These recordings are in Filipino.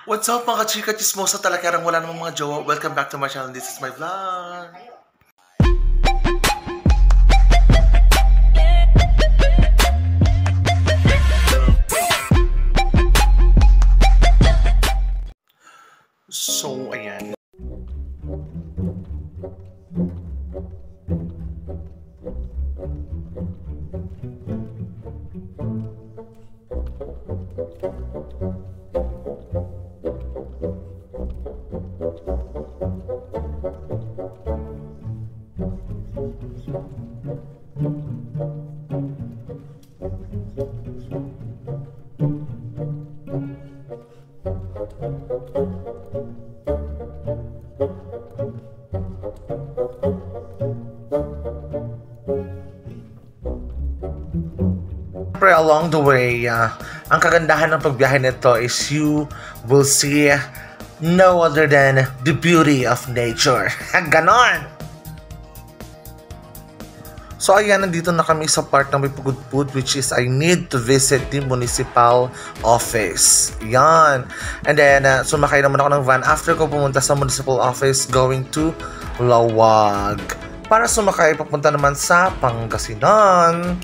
What's up mga chika chismosa talakarang wala namang mga jowa. Welcome back to my channel. This is my vlog. So, ayan. Along the way, ang kagandahan ng pagbiyahe nito is you will see no other than the beauty of nature. Ganon! So ayan, nandito na kami sa part ng may pagudpud, which is I need to visit the municipal office. Yan. And then, sumakay naman ako ng van after ko pumunta sa municipal office going to Lawag. Para sumakay, papunta naman sa Pangasinan.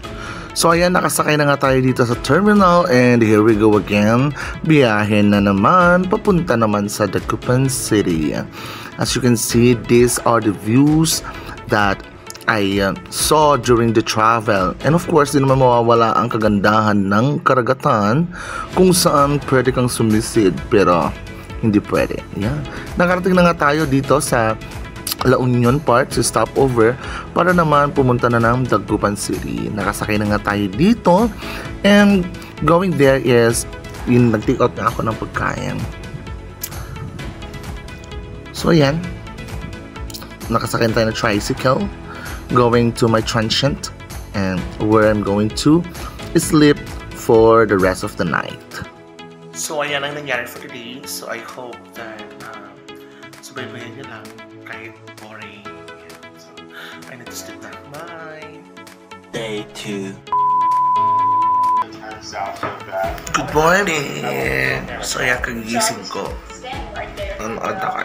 So ayan, nakasakay na nga tayo dito sa terminal and here we go again. Biyahe na naman, papunta naman sa Dagupan City. As you can see, these are the views that I saw during the travel. And of course, di naman mawawala ang kagandahan ng karagatan kung saan pwede kang sumisid pero hindi pwede. Yan. Nakarating na nga tayo dito sa La Union part, sa stopover para naman pumunta na ng Dagupan City. Nakasakay na nga tayo dito and going there is yung nag-take out na ako ng pagkain. So ayan, nakasakay na tayo ng tricycle going to my transient and where I'm going to sleep for the rest of the night. So ayan ang nangyari for today. So I hope that subaybayan nyo lang kahit boring. So, I need to sleep na. Bye! Day 2. Good morning! So, ayan, kagigising ko.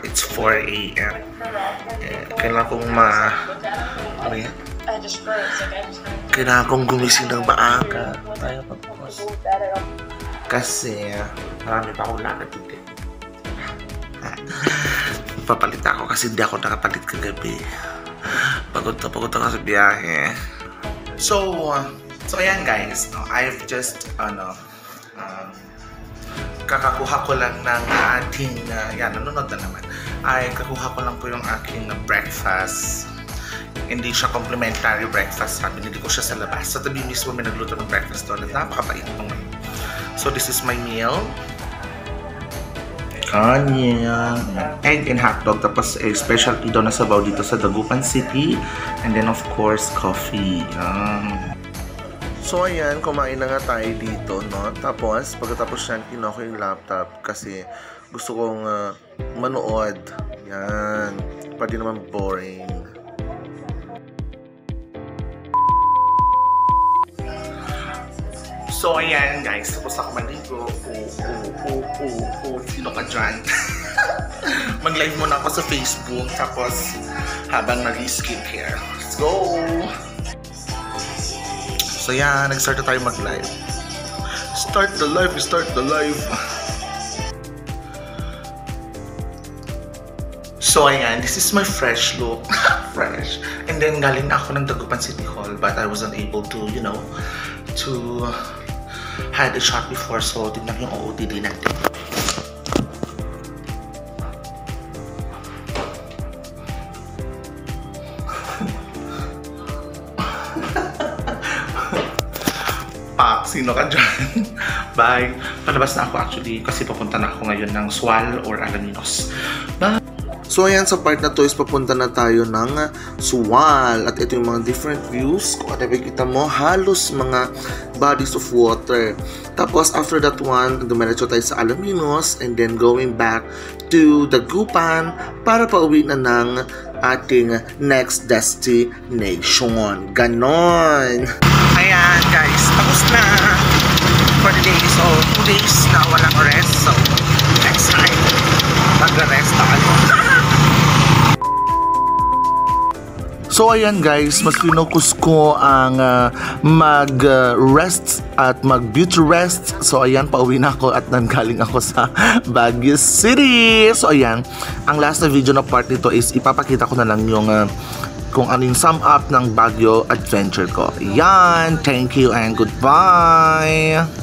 It's 4 a.m. Kailangan kong kailangan kong gumising ng maaga. Kasi, marami pa akong lakad today. Papalit ako kasi hindi ako nakapalit kagabi. Pagod ako sa biyahe. So ayan guys, I've just kakakuha ko lang ng ating nanonood na naman. Ay kakuha ko lang po yung aking breakfast. Hindi siya complimentary breakfast, binili ko siya sa labas. Sa tabi mismo may nagluto ng breakfast doon. Napakabait naman. So this is my meal. Kanya, egg and hotdog, tapos specialty daw na sabaw dito sa Dagupan City, and then of course coffee. So ayan, kumain na nga tayo dito, no? Tapos pagkatapos yan, kinuha ko yung laptop kasi gusto kong manood. Yan, pwede naman boring. So ayan guys, tapos ako maligo. Sino ka dyan? Mag-live muna ako sa Facebook, tapos habang nag-skincare. Let's go! So yan, nag-start na tayo mag-live. Start the live! So ayan, this is my fresh look. Fresh. And then galing na ako ng Dagupan City Hall, but I wasn't able to, to had a shot before, so tignan yung OOTD natin. Sino ka dyan? Bye! Palabas na ako actually kasi papunta na ako ngayon ng Sual or Alaminos. Bye! So ayan, sa part na to is papunta na tayo ng Sual at ito yung mga different views. Kung ano kita mo, halos mga bodies of water. Tapos after that one, dumiretso tayo sa Alaminos and then going back to Dagupan para pauwi na ng ating next destination. Ganon! Ayan guys, tapos na for the day. So 2 days na walang rest. So next time So ayan guys, mas pinukus ko ang mag-rest at mag-beauty rest. So ayan, pauwi na ako at nanggaling ako sa Baguio City. So ayan, ang last na video na part nito is ipapakita ko na lang yung kung ano yung sum up ng Baguio adventure ko. Yan, thank you and goodbye!